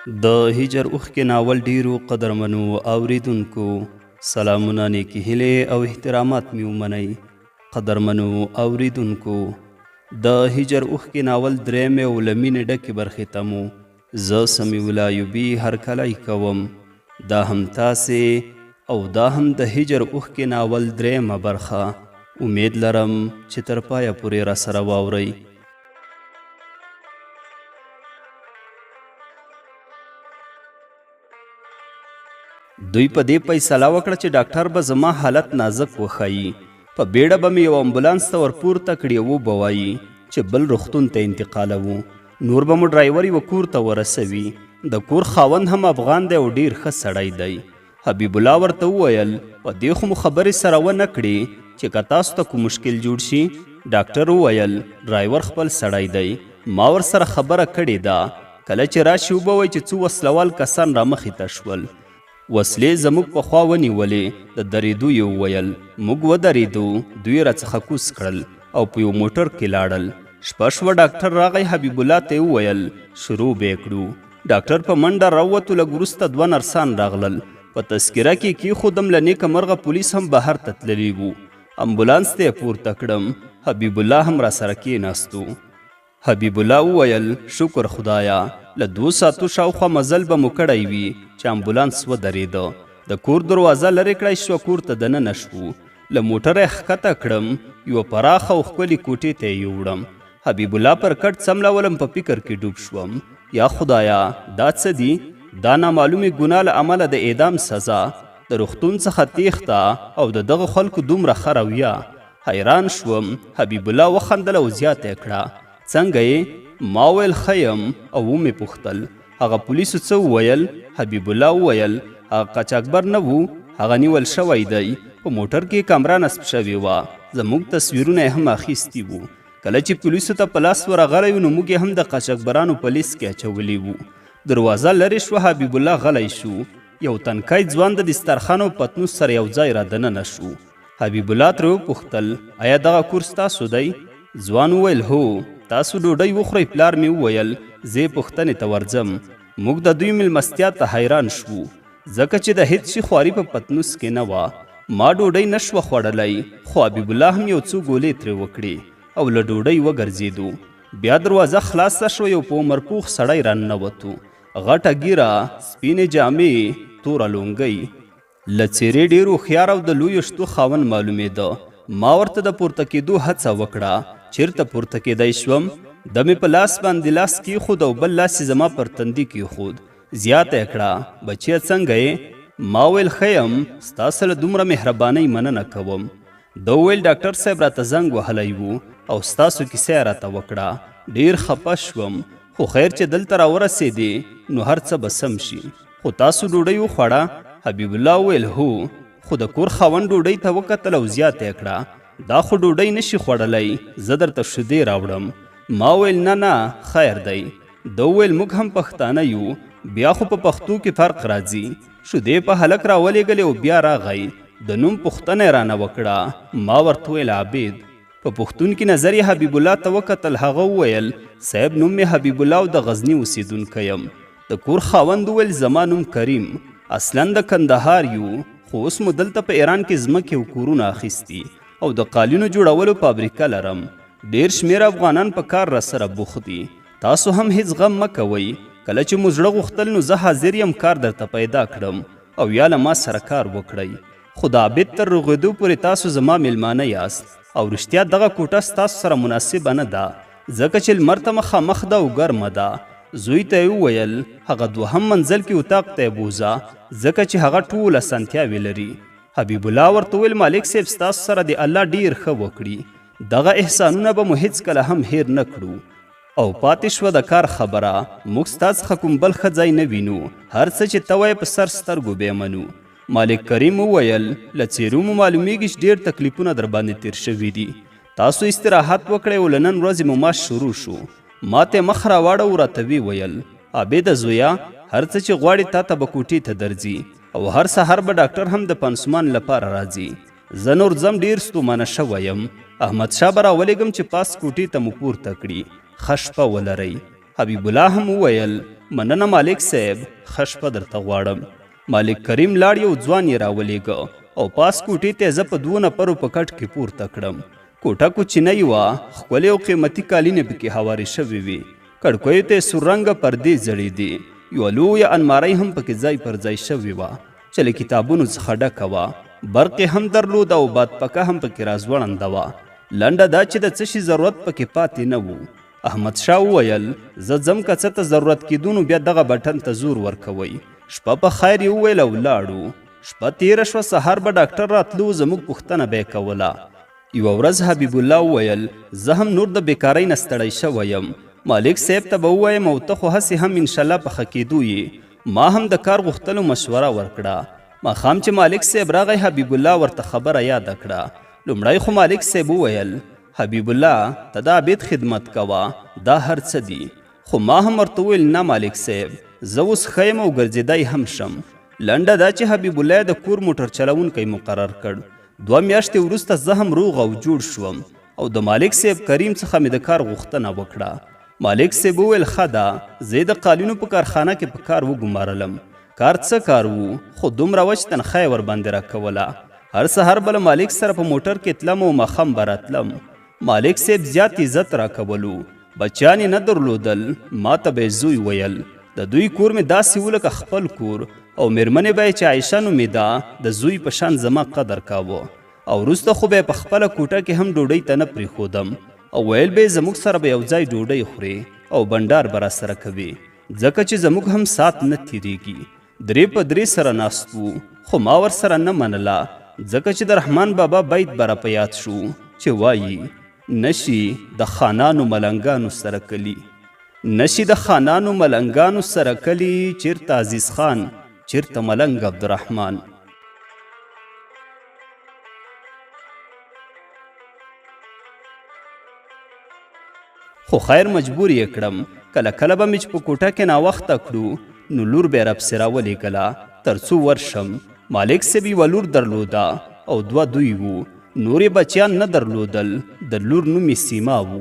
د هجر اوښکې ناول ډیرو قدرمنو اوریدونکو سلامونه، نیکې هیلې او احترامات مې ومنئ. قدرمنو اوریدونکو، د هجر اوښکې ناول درېیمې او له مینې ډکې برخې ته مو زه سمیع الله ایوبي هرکلی کوم. دا هم تاسې او دا هم د هجر اوښکې ناول درېیمه برخه. امید لرم چې تر پایه پورې راسره واورئ. دوی په دې فیصله وکړه چې ډاکټر به زما حالت نازک وښایي. په بیړه به مې یو امبولانس ته ورپورته کړي او وبوایي چې بل روغتون ته انتقالوو. نور به مو ډرایور یوه کور ته ورسوي. د کور خاوند هم افغان دی او ډیر ښه سړی دی. حبیب الله ورته وویل په دې خو مو خبرې سره ونه کړې چې که تاسو ته کوم مشکل جوړ شي. ډاکټر وویل ډرایور خپل سړی دی، ما ورسره خبره کړې ده. کله چې راشي وبوئ چې څو وسلوال کسان رامخې ته شول. وسلې زموږ په خوا ونیولې. د درېدو یې وویل. موږ ودرېدو. دوی راڅخه کوز کړل او په یو موټر کې لاړل. شپه شوه ډاکټر راغی. حبیب الله ته یې وویل شروع به یې کړو. ډاکټر په منډه راووتو. لږ وروسته 2 نرسان راغلل. په تذکره کې کېښودم. له نیکه مرغه پولیس هم بهر ته تللي وو. امبولانس ته یې پورته کړم. حبیب الله هم راسره کېناستو. حبیب الله وویل شکر خدایا، له 2 ساعتو شاوخوا مزل به مو کړی وي چې امبولانس ودرېده. د کور دروازه لرې کړی شوه. کور ته دننه شوو. له موټره یې ښکته کړم. یوه پراخه او ښکلې کوټې ته یې یوړم. حبیب الله پر کټ څملولم. په فکر کې ډوب شوم. یا خدایا دا څه دي؟ دا نامعلومې ګناه له امله د اعدام سزا، د روغتون څخه تېښته او د دغه خلکو دومره ښه رویه. حیران شوم. حبیب الله وخندل او زیاته یې کړه څنګه یې؟ ما ویل ښه یم. او ومې پوښتل هغه پولیسو څه وویل؟ حبیب الله وویل هغه قاچاقبر نه و، هغه نیول شوی دی. په موټر کې کامره نصب شوې وه. زموږ تصویرونه یې هم اخیستي وو. کله چې پولیسو ته په لاس ورغلی و نو موږ یې هم د قاچاقبرانو په لیست کې اچولي وو. دروازه لرې شوه. حبیب الله غلی شو. یو تنکی ځوان د دسترخوان او پتنوس سره یو ځای را دننه شو. حبیب الله ترې وپوښتل آیا دغه کور ستاسو دی؟ ځوان وویل هو. تاسو ډوډۍ وخورئ؟ پلار مې وویل زه یې پوښتنې ته ورځم. موږ د دوی میلمستیا ته حیران شوو ځکه چې د هیڅ شي خواري په پتنوس کې نه وه. ما ډوډۍ نه شوه خوړلی، خو حبیب الله هم یو څو ګولې ترې وکړې او له ډوډۍ وګرځېدو. بیا دروازه خلاصه شوه. یو په عمر پوخ سړی راننوتو. غټه ږیره، سپینې جامې، توره لونګۍ. له څېرې ډېر هوښیار او د لویو شتو خاوند معلومېده. ما ورته د پورته کېدو هڅه وکړه. چیرته پورته کېدی شوم؟ د مې په لاس باندې لاس کېښود او بل لاس یې زما پر تندي کېښود. زیاته یې کړه بچیه څنګه یې؟ ما ویل ښه یم، ستا سره دومره مهربانۍ مننه کوم. ده وویل ډاکټر صاحب راته زنګ وهلی و او ستاسو کیسه یې راته وکړه. ډېر خفه شوم، خو خیر چې دلته راورسېدې نو هر څه به سم شي. خو تاسو ډوډۍ وخوړه؟ حبیب الله وویل هو. خو د کور خاوند ډوډۍ ته وکتل او زیاته یې کړه دا خو ډوډۍ نشي خوړلی، زه درته شیدې راوړم. ما ویل نه نه خیر دی. ده وویل موږ هم پښتانه یو، بیا خو په پښتو کې فرق راځي. شیدې په هلک راولېږلې او بیا راغی. د نوم پوښتنه یې رانه وکړه. ما ورته ویل عابد. په پښتون کې نظر یې حبیب الله ته وکتل. هغه وویل صاحب نوم مې حبیب الله او د غزني اوسېدونکی یم. د کور خاوند وویل زما نوم کریم، اصلا د کندهار یو، خو اوس مو دلته په ایران کې ځمکې او کورونه اخیستي او د قالینو جوړولو فابریکه لرم. ډیر شمیر افغانان په کار را سره بوخت دي. تاسو هم هیڅ غم مه کوئ. کله چې مو زړه غوښتل نو زه حاضر یم کار درته پیدا کړم او یا له ما سره کار وکړئ. خو د عابد تر رغېدو پورې تاسو زما میلمانه یاست او رښتیا دغه کوټه ستاسو سره مناسبه نه ده ځکه چې لمر ته مخامخ ده او ګرمه ده. زوی ته یې وویل هغه 2 منزل کې اتاق ته یې بوځه ځکه چې هغه ټول اسانتیاوې لري. حبیب الله ورته ویل مالک صاحب ستاسو سره د الله ډیر ښه وکړي. دغه احسانونه به مو هیڅکله هم هیر نه کړو. او پاتې شوه د کار خبره. موږ ستا څخه کوم بل ښه ځای نه وینو. هر څه چې ته وایې په سر سترګو به یې منو. مالک کریم وویل له څېرو مو معلومیږي چې ډېر تکلیفونه در باندې تیر شوي دي. تاسو استراحت وکړئ او له نن ورځې مو معاش شروع شو. ما ته مخ راواړه او راته ویې ویل عابده زویا هر څه چې غواړې تا ته به کوټې ته درځي او هر سهار به ډاکټر هم د پانسمان لپاره راځي. زه نور ځم ډېر ستومانه شوی یم. احمد شاه به راولېږم چې پاس کوټې ته مو پورته کړي. ښه شپه ولرئ. حبیب الله هم وویل مننه مالک صاحب، ښه شپه درته غواړم. مالک کریم لاړ، یو ځوان یې راولېږه او پاس کوټې ته زه په 2 نفرو په کټ کې پورته کړم. کوټه کوچنۍ وه، ښکلې او قیمتي کالینې پکې هوارې شوې وې. کړکیو ته یې سور رنګه پردې ځړېدې. یوه لویه المارۍ هم پکې ځای پر ځای شوې وه چې له کتابونو څخه ډکه وه. برق یې هم درلود او بادپکه هم پکې راځوړنده وه. لنډه دا چې د څه شي ضرورت پکې پاتې نه و. احمدشاه وویل زه ځم، که څه ته ضرورت کېدو نو بیا دغه بټن ته زور ورکوئ. شپه په خیر یې وویل او لاړو. شپه تېره شوه، سهار به ډاکټر راتلو، زموږ پوښتنه به یې کوله. یوه ورځ حبیب الله وویل زه هم نور د بیکارۍ نه ستړی شوی یم. مالک صاحب ته به ووایم او ته خو هسې هم انشاءالله په ښه کېدو یې. ما هم د کار غوښتلو مشوره ورکړه. ماښام چې مالک صاحب راغی، حبیب الله ورته خبره یاده کړه. لومړی خو مالک صاحب وویل حبیب الله ته د عبید خدمت کوه، دا هر څه دي. خو ما هم ورته وویل نه مالک صاحب، زه اوس ښه یم او ګرځېدی هم شم. لنډه دا چې حبیب الله د کور موټر چلونکی مقرر کړ. 2 میاشتې وروسته زه هم روغ او جوړ شوم او د مالک صاحب کریم څخه مې د کار غوښتنه وکړه. مالک صاحب وویل ښه ده، زه د قالینو په کارخانه کې په کار وګمارلم. کار څه کار وو، خو دومره وه چې تنخوا یې ورباندې راکوله. هر سهار به له مالک سره په موټر کې تلم او ماښام به راتلم. مالک صاحب زیات عزت راکولو. بچیان یې نه درلودل، ما ته به یې زوی ویل. د دوی کور مې داسې و لکه خپل کور او مېرمنې به یې چې عایشه نومېده د زوی په شان زما قدر کاوه. او وروسته خو به یې په خپله کوټه کې هم ډوډۍ ته نه پرېښودم او ویل به یې زموږ سره به یو ځای ډوډۍ خورې او بنډار به راسره کوي، ځکه چې زموږ هم سات نه تېرېږي. 3 په 3 سره ناست وو، خو ما ورسره نه منله، ځکه چې د رحمان بابا بیت به راپه یاد شو چې وایي نشي د خانانو ملنګانو سره کلی، نشي د خانانو ملنګانو سره کلی، چیرته عزیز خان چیرته ملنګ عبدالرحمن. خو خیر مجبور یې کړم. کله کله به مې چې په کوټه کې ناوخته کړو نو لور به یې راپسې راولېږله تر څو ورشم. مالک صاحب یوه لور درلوده او 2 دوی وو. نورې بچیان نه درلودل. د لور نوم یې سیما وو.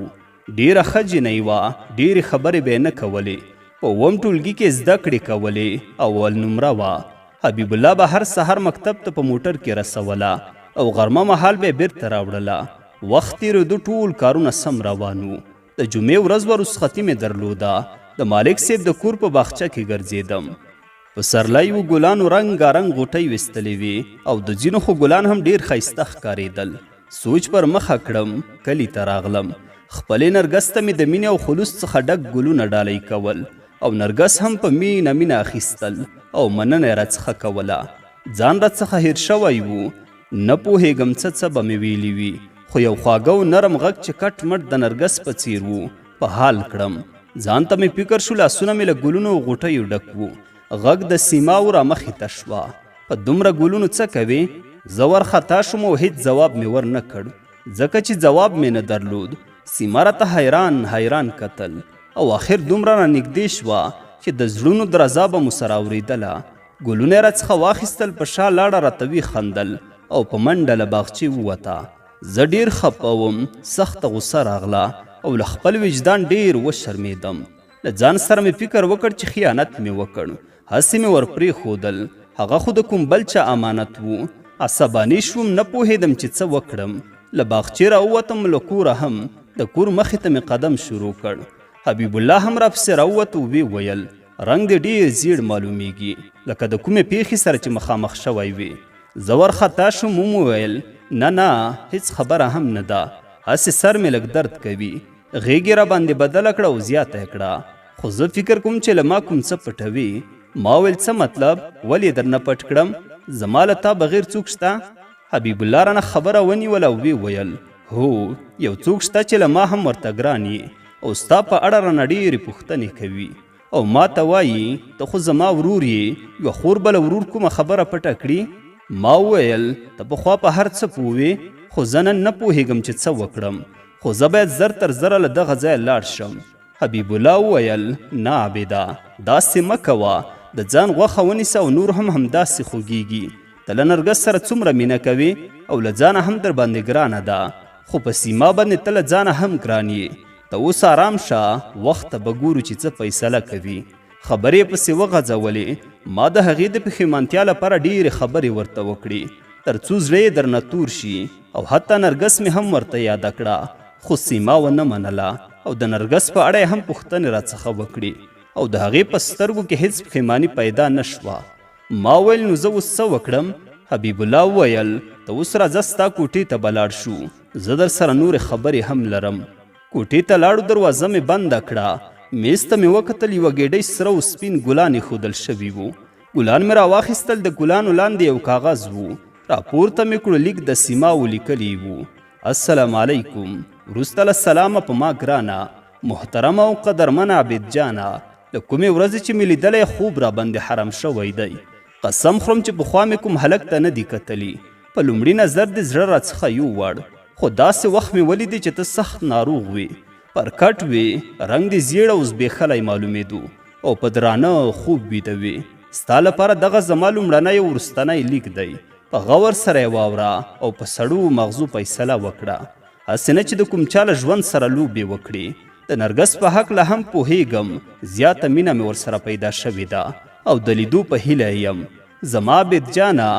ډېره ښه جینۍ وه، ډېرې خبرې به یې نه کولې. په 2م ټولګي کې زده کړې کولې او اول نمره وه. حبیب الله به هر سهار مکتب ته په موټر کې رسوله او غرمه مهال به یې بېرته راوړله. وخت تېرېدو ټول کارونه سم روان وو. د جمعې ورځ به رخصتي مې درلوده. د مالک صاحب د کور په باغچه کې ګرځېدم. په سرلۍ و ګلانو رنګارنګ غوټۍ ویستلې وې او د ځینو خو ګلان هم ډېر ښایسته ښکارېدل. سوچ پر مخه کړم، کلي ته راغلم. خپلې نرګس ته مې د مینې او خلوص څخه ډک ګلونه ډالۍ کول او نرګس هم په مینه مینه اخیستل او مننه یې راڅخه کوله. ځان راڅخه هېر شوی و. نه پوهېږم څه به مې ویلي وي، خو یو خواږه و نرم غږ چې کټ مټ د نرګس په څیر و په حال کړم. ځان ته مې فکر شو لاسونه مې له ګلونو او غوټیو ډک وو. غږ د سیماو را مخې ته شوه. په دومره ګلونو څه کوې؟ زه ورخطا شوم او هیڅ ځواب مې ور نه کړ، ځکه چې ځواب مې نه درلود. سیما راته حیران حیران کتل او آخر دومره را نږدې شوه چې د زړونو درزا به مو سره اورېدله. ګلونه یې راڅخه واخیستل، په شا لاړه راته وخندل او په منډه له باغچې ووته. زه ډېر خپه وم، سخته غوسه راغله او له خپل وجدان ډېر وشرمېدم. له ځان سره مې فکر وکړ چې خیانت مې وکړ. هسې مې ورپرېښودل، هغه خو د کوم بل چا امانت و. عصباني شوم، نه پوهېدم چې څه وکړم. له باغچې راووتم، له کوره هم. د کور مخې ته مې قدم شروع کړ. حبیب الله هم راپسې راووت او ویې ویل رنګ دې ډېر زیړ معلومیږي، لکه د کومې پیښې سره چې مخامخ شوی وي. زه ورخطا شوم، وویل نه نه، هیڅ خبره هم نه ده، هسې سر مې لږ درد کوي. غېږ یې راباندې بدله کړه او زیاته یې کړه. خو زه فکر کوم چې له ما کوم څه پټوي. ما ویل څه مطلب؟ ولې درنه پټ کړم؟ زما له تا بغیر څوک شته؟ حبیب الله رانه خبره ونیوله او ویې ویل هو، یو څوک شته چې له ما هم ورته ګران یې او ستا په اړه رانه ډېرې پوښتنې کوي او ما ته وایي ته خو زما ورور یې، یوه خور به له ورور کومه خبره پټه کړي؟ ما وویل ته پخوا په هر څه پوهې، خو زه نن نه پوهېږم چې څه وکړم، خو زه باید زر تر زره له دغه ځایه لاړ شم. حبیب الله وویل نه عابده، داسې مه کوه، د ځان غوښه ونیسه او نور هم همداسې خوږیږي. ته له نرګس سره څومره مینه کوې او له ځانه هم در باندې ګرانه ده، خو په سیما باندې ته له ځانه هم ګران یې. ته اوس آرام شه، وخت ته به ګورو چې څه فیصله کوي. خبرې پسې وغځولې. ما د هغې د پښیمانتیا لپاره ډېرې خبرې ورته وکړې تر څو زړه یې درنه تور شي، او حتی نرګس مې هم ورته یاده کړه، خو سیما ونه منله او د نرګس په اړه یې هم پوښتنې راڅخه وکړې او د هغې په سترګو کې هیڅ پښیماني پیدا نه شوه. ما ویل نو زه اوس څه وکړم؟ حبیب الله وویل ته اوس راځه ستا کوټې ته به لاړ شو، زه در سره نورې خبرې هم لرم. کوټې ته لاړو، دروازه مې بنده کړه. میز ته مې وکتل، یوه ګېډۍ سره او سپین ګلان ایښودل شوي وو. ګلان مې راواخیستل، د ګلانو لاندې یو کاغذ وو. راپورته مې کړو، لیک د سیما ولیکلی وو: السلام علیکم. وروسته له سلامه په ما ګرانه محترمه او قدرمنه عابد جانه، له کومې ورځې چې مې لیدلی خوب را باندې حرام شوی دی. قسم خورم چې پخوا مې کوم هلک ته نه دي کتلي. په لومړي نظر دې زړه راڅخه یووړ، خو داسې وخت مې ولیدې چې ته سخت ناروغ وې، پر کټ وې، رنګ دې زیړ او زبېښلی معلومېدو او په درانه خوب ویده وې. ستا لپاره دغه زما لومړنی او وروستنی لیک دی. په غور سره یې واوره او په سړو مغزو فیصله وکړه. هسې نه چې د کوم چا له ژوند سره لوبې وکړي. د نرګس په هکله هم پوهیږم، زیاته مینه مې ورسره پیدا شوې ده او د لیدو په هیله یم. زما عابد جانه،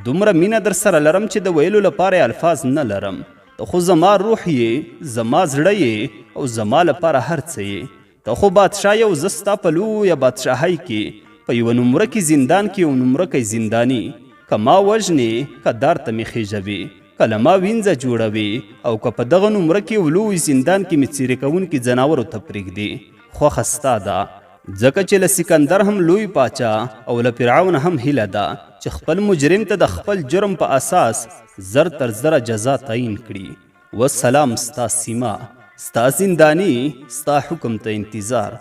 دومره مینه در سره لرم چې د ویلو لپاره الفاظ نه لرم. ته خو زما روح یې، زما زړه یې او زما لپاره هر څه یې. ته خو بادشاه یې او زه ستا په لویه بادشاهۍ کې په یوه نومرکي زندان کې یو نومرکی زنداني. که ما وژنې، که دار ته مې خېژوې، که له ما وینځه جوړوې، او که په دغه نومره کې یو لوی زندان کې مې څیرې کوونکي ځناورو ته پرېږدې، خوښه ستا ده. ځکه چې له سکندر هم لوی پاچا او له فرعون هم هیله ده چې خپل مجرم ته د خپل جرم په اساس زر تر زره جزا تعیین کړي. والسلام ستا سیما، ستا زندانی، ستا حکم ته انتظار.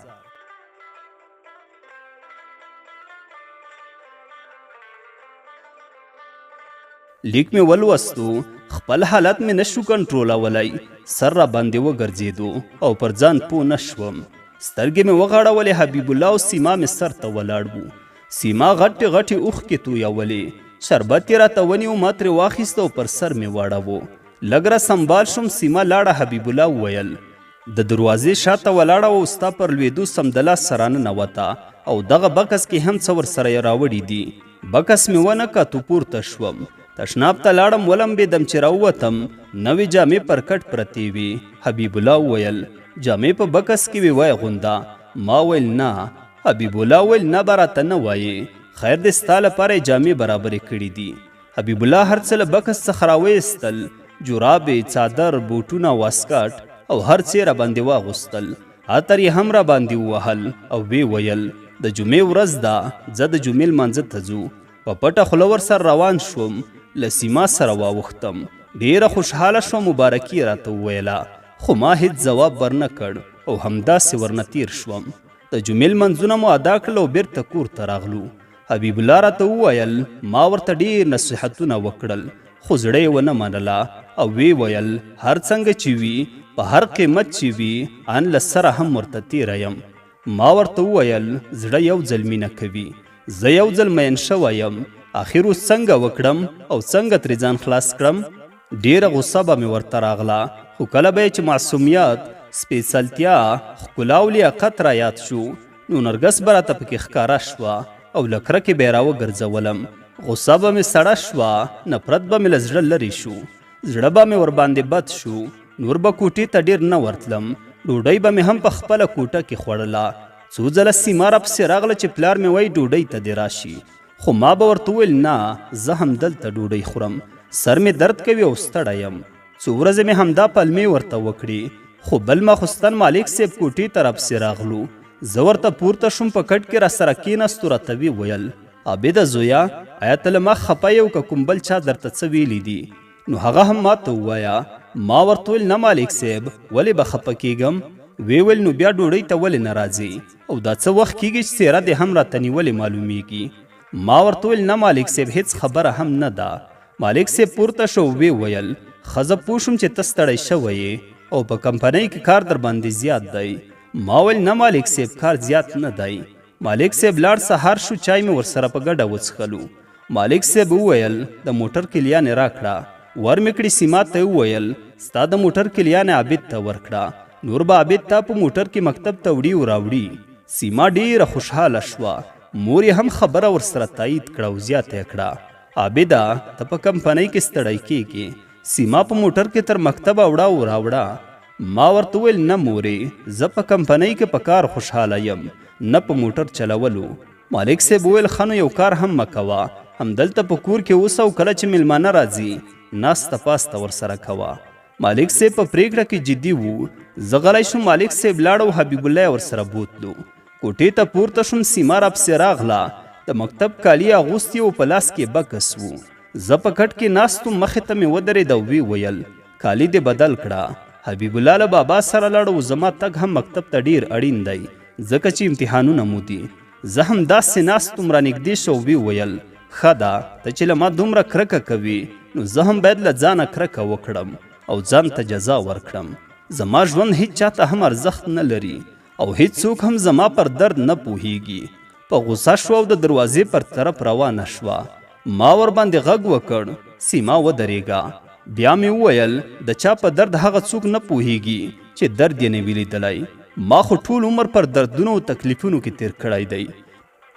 لیک مې ولوستو، خپل حالت مې نشو کنټرولولی، سر را باندې وګرځېدو او پر ځان پوه نشوم. سترګې مې وغړولې، حبیب الله او سیما مې سر ته ولاړ وو. سیما غټې غټې اوښکې تویولې، شربت یې راته ونیو، ما ترې واخیست او پر سر مې واړوو. لږ را سنبال شوم. سیما لاړه. حبیب الله وویل د دروازې شاته ولاړه او ستا پر لوېدو سمدلاسه راننوته او دغه بکس کې هم څه ورسره یې راوړي دي. بکس مې ونه کتو، پورته شوم، تشناب ته لاړم، ولمبېدم چې راووتم، نوې جامې پر کټ پرتې وې. حبیب الله وویل جامې په بکس کې وې، وای غونده. ما ویل نه. حبیب الله ویل نه به راته نه وایې، خیر دې ستا لپاره یې جامې برابرې کړي دي. حبیب الله هر څه له بکس څخه راویستل، جورابې، څادر، بوټونه، واسکټ او هر څه را باندې واغوستل. عطر یې هم را باندې ووهل او وی ویل د جمعې ورځ ده، زه د جمعې لمانځه ته ځو. په پټه خوله ورسره روان شوم، له سیما سره واوښتم. ډېره خوشحاله شوه، مبارکي یې راته وویله، خو ما هیڅ ځواب ورنه کړ او همداسې ورنه تیر شوم. د جمعې لمنځونه مو ادا کړل او بیرته کور ته راغلو. حبیب الله راته وویل ما ورته ډېر نصیحتونه وکړل، خو زړه یې ونه منله او وی ویل هر څنګه چې وي، په هر قیمت چې وي، ان له سره هم ورته تیره یم. ما ورته وویل زړه یو ځل مینه کوي، زه یو ځل مین شوی یم، آخر اوس څنګه وکړم او څنګه ترې ځان خلاص کړم؟ ډېره غصه به مې ورته راغله، خو کله به یې چې معصومیت، سپېڅلتیا، ښکلا او لیاقت را یاد شو، نو نرګس به راته پکې ښکاره شوه او له کرکې به یې راوګرځولم. غصه به مې سړه شوه، نفرت به مې له زړه لرې شو، زړه به مې ورباندې بد شو. نور به کوټې ته ډېر نه ورتلم، ډوډۍ به مې هم په خپله کوټه کې خوړله. څو ځله سیما راپسې راغله چې پلار مې وایي ډوډۍ ته دې راشي، خو ما به ورته وویل نه، زه هم دلته ډوډۍ خورم، سر مې درد کوي او ستړی یم. څو ورځې مې همدا پلمې ورته وکړې، خو بل ماخوستن مالک صاحب کوټې ته راپسې راغلو. زه ورته پورته شوم، په کټ کې راسره کېناستو، راته ویې ویل عابده زویه، آیا ته له ما خفه یې او که کوم بل چا درته څه ویلي دي؟ نو هغه هم ما ته ووایه. ما ورته ویل نه مالک صاحب، ولې به خفه کېږم؟ وی ویل نو بیا ډوډۍ ته ولې نه راځې؟ او دا څه وخت کېږي چې څېره دې هم راته نیولې معلومیږي؟ ما ورته ویل نه مالک صاحب، هېڅ خبره هم نه ده. مالک صاحب پورته شو، وی ویل ښه زه پوه شوم چې ته ستړی شوی یې او په کمپنۍ کې کار در باندې زیات دی. ما ویل نه مالک صاحب، کار زیات نه دی. مالک صاحب لاړ، سهار شو، چای مې ورسره په ګډه وڅښلو. مالک صاحب وویل د موټر کلیانې راکړه. ور مې کړې، سیما ته وویل ستا د موټر کلیانې عابد ته ورکړه. نور به عابد تا په موټر کې مکتب ته وړي او راوړي. سیما ډیره خوشحاله شوه. مور یې هم خبره ورسره تایید کړه او زیاته یې کړه، عابده ته په کمپنۍ کې ستړی کېږي. سیما په موټر کې تر مکتبه وړه او راوړه. ما ورته وویل نه مورې، زه په کمپنۍ کې په کار خوشحاله یم، نه په موټر چلولو. مالک صاحب وویل ښه نو یو کار هم مه کوه، همدلته په کور کې اوسه او کله چې میلمانه راځي ناسته پاسته ورسره کوه. مالک صاحب په پریکړه کې جدي وو. زه غلی شوم. مالک صاحب لاړ او حبیب الله ورسره بوتلو. کوټې ته پورته شوم. سیما راپسې راغله. د مکتب کالي اغوستي او په لاس کې بکس وو. زه په کټ کې ناست وم. مخې ته مې ودرېد او ویې ویل کالي دې بدل کړه. حبیب الله له بابا سره لاړ او زما تګ هم مکتب ته ډیر اړین دی ځکه چې امتحانونه مو دي. زه هم داسې ناست وم. رانږدې شو او ویې ویل ښه ده، ته چې له ما دومره کرکه کوي نو زه هم باید له ځانه کرکه وکړم او ځان ته جزا ورکړم. زما ژوند هیڅ چاته هم ارزښت نه لري او هیڅوک هم زما پر درد نه پوهیږي. په غوسه شوه او د دروازې پر طرف روانه شوه. ما ورباندې غږ وکړ سیما ودرېږه. بیا مې وویل د چا په درد هغه څوک نه پوهیږي چې درد یې نه وي لیدلی. ما خو ټول عمر پر دردونو او تکلیفونو کې تیر کړی دی،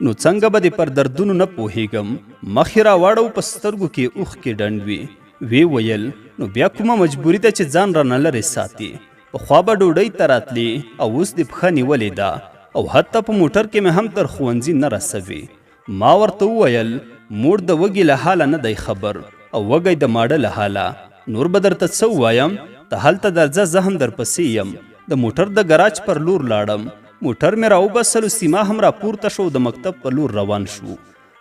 نو څنګه به دې پر دردونو نه پوهیږم. مخ یې راواړو، په سترګو کې اوښکې ډنډ وي. وی ویل نو بیا کومه مجبوري ده چې ځان رانه لرې ساتي؟ پخوا به ډوډۍ ته راتلې او اوس دې پښه نیولې ده او حتی په موټر کې مې هم تر ښوونځي نه رسوي. ما ورته وویل موړ د وږي له حاله نه دی خبر او وږی د ماړه له حاله. نور به درته څه ووایم؟ ته هلته درځه، زه هم درپسې یم. د موټر د ګراج پر لور لاړم. موټر مې راوبسلو. سیما هم راپورته شو. د مکتب په لور روان شو.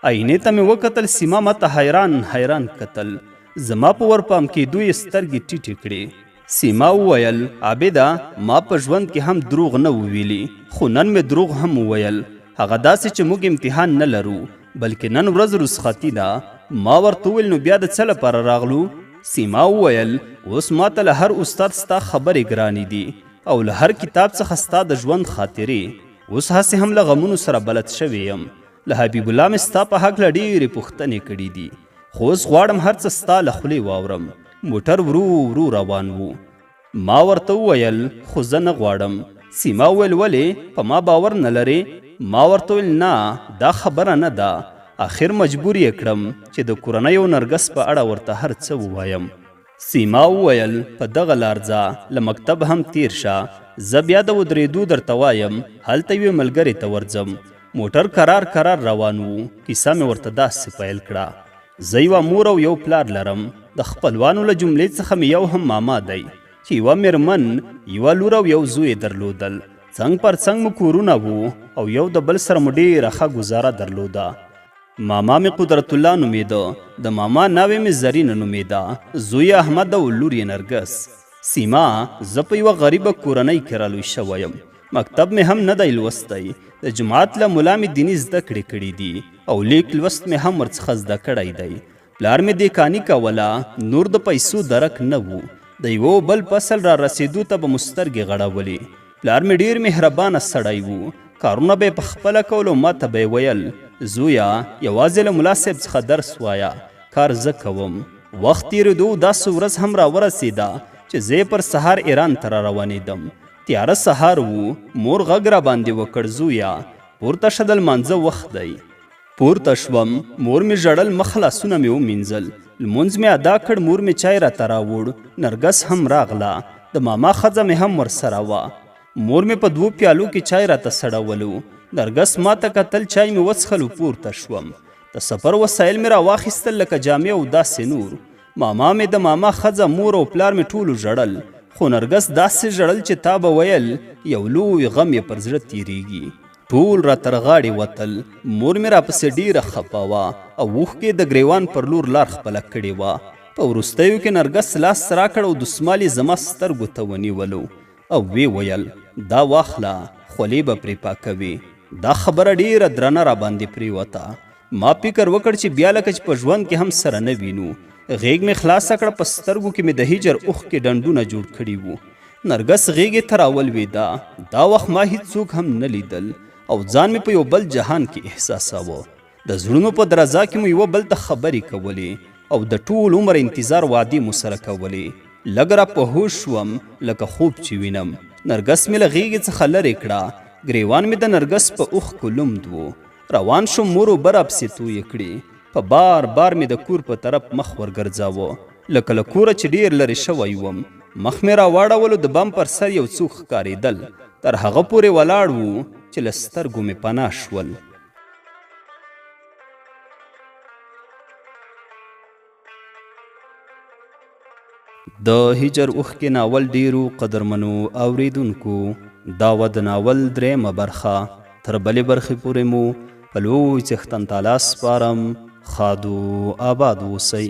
آینې ته مې وکتل. سیما ماته حیران حیران کتل. زما په ورپام کېدو یې سترګې ټیټې کړې. سیما وویل عابده ما په ژوند کې هم دروغ نه وویلي، خو نن مې دروغ هم وویل. هغه داسې چې موږ امتحان نه لرو بلکې نن ورځ رخصتي ده. ما ورته وویل نو بیا د څه لپاره راغلو؟ سیما وویل اوس ماته له هر استاد ستا خبرې ګرانې دي او له هر کتاب څخه ستا د ژوند خاطرې. اوس هسې هم له غمونو سره بلد شوی یم. له حبیب الله مې ستا په هکله ډېرې پوښتنې کړي دي، خو اوس غواړم هر څه ستا له خولې واورم. موټر ورو ورو روان وو. ما ورته وویل خو زه نه غواړم. سیما وویل ولې؟ په ما باور نه لرې؟ ما ورته ویل نه دا خبره نه ده. آخر مجبور یې کړم چې د کورنۍ او نرګس په اړه ورته هر څه ووایم. سیما وویل په دغه لار ځه، له مکتب هم تیر شه، زه بیا د ودرېدو درته وایم. هلته یوې ملګرې ته ورځم. موټر کرار کرار روان وو. کیسه مې ورته داسې پیل کړه. زه یوه مور او یو پلار لرم. د خپلوانو له جملې څخه مې یو هم ماما دی چې یوه میرمن، یوه لور او یو زوی درلودل. څنګ پر څنګ مو کورونه وو او یو د بل سره مو ډېره ښه ګزاره درلوده. ماما مې قدرت الله نومېده. د ماما ناوې مې زرینه نومېده. زوی احمد او لور یې نرګس. سیما زه په یوه غریبه کورنۍ کې رالوی شوی یم. مکتب مې هم نه دی لوستی. د جماعت له ملا مې دیني زده کړې کړي دي او لیک لوست مې هم ورڅخه زده کړی دی. پلار مې دیکاني کوله. نور د پیسو درک نه وو. د یوه بل فصل را رسېدو ته به مو سترګې غړولې. پلار مې ډېر مهربانه سړی وو. کارونه به یې پخپله کول او ما ته به یې ویل زویا یوازې له ملا صاحب څخه درس وایه، کار زه کوم. وخت تېرېدو داسې ورځ هم را ورسېده چې زه پر سهار ایران ته را روانېدم. تیاره سهار وو. مور غږ را باندې وکړ زویا پورته شه د لمانځه وخت دی. پورته شوم. مور مې ژړل. مخ لاسونه مې ومینځل. لمونځ مې ادا کړ. مور مې چای راته راوړ. نرګس هم راغله. د ماما ښځه مې هم ورسره وه. مور مې په 2 پیالو کې چای راته سړولو. نرګس ما ته کتل. چای مې وڅښلو. پورته شوم. د سفر وسایل مې راواخیستل لکه جامې او داسې نور. ماما مې، د ماما ښځه، مور او پلار مې ټولو ژړل، خو نرګس داسې ژړل چې تا به ویل یو لوی غم یې پر زړه تېرېږي. ټول را تر غاړې وتل. مور مې راپسې ډېره خفه وه او اوښکې د ګریوان پر لور لار خپله کړې وه. په وروستیو کې نرګس لاس راکړ او دسمال یې زما سترګو ته ونیولو او وی ویل دا واخله، خولې به پرې پاکوي. دا خبره ډیره درنه را باندې پریوته. ما فکر وکړ چې بیا لکه چې په ژوند کې هم سره نه وینو. غیږ مې خلاصه کړه. په سترګو کې مې د هجر اوښکې ډنډونه جوړ کړي وو. نرګس غیږې ته راولوېده. دا وخت ما هیڅوک هم نه لیدل او ځان مې په یو بل جهان کې احساساوه. د زړونو په درزا کې مو یوه بل ته خبرې کولې او د ټول عمر انتظار وعدې مو سره کولې. لږ را په هوښ شوم لکه خوب چې وینم نرګس مې له غېږې څخه لرې کړه، ګریوان مې د نرګس په اوښکو لوند و. روان شوم مور و بر پسې تویې کړې، په بار بار مې د کور په طرف مخ ورګرځاوه، لکه له کوره چې ډېر لرې شوی وم. مخ مې راواړولو، د بم پر سر یو څوک ښکارېدل، تر هغه پورې ولاړ وو چې له سترګو مې پناه شول. د هجر اوښکې ناول ډیرو قدرمنو اوریدونکو، دا وه د ناول درېیمه برخه. تر بلې برخې پورې مو په لوی څښتن تعالی سپارم. ښاد و آباد اوسئ.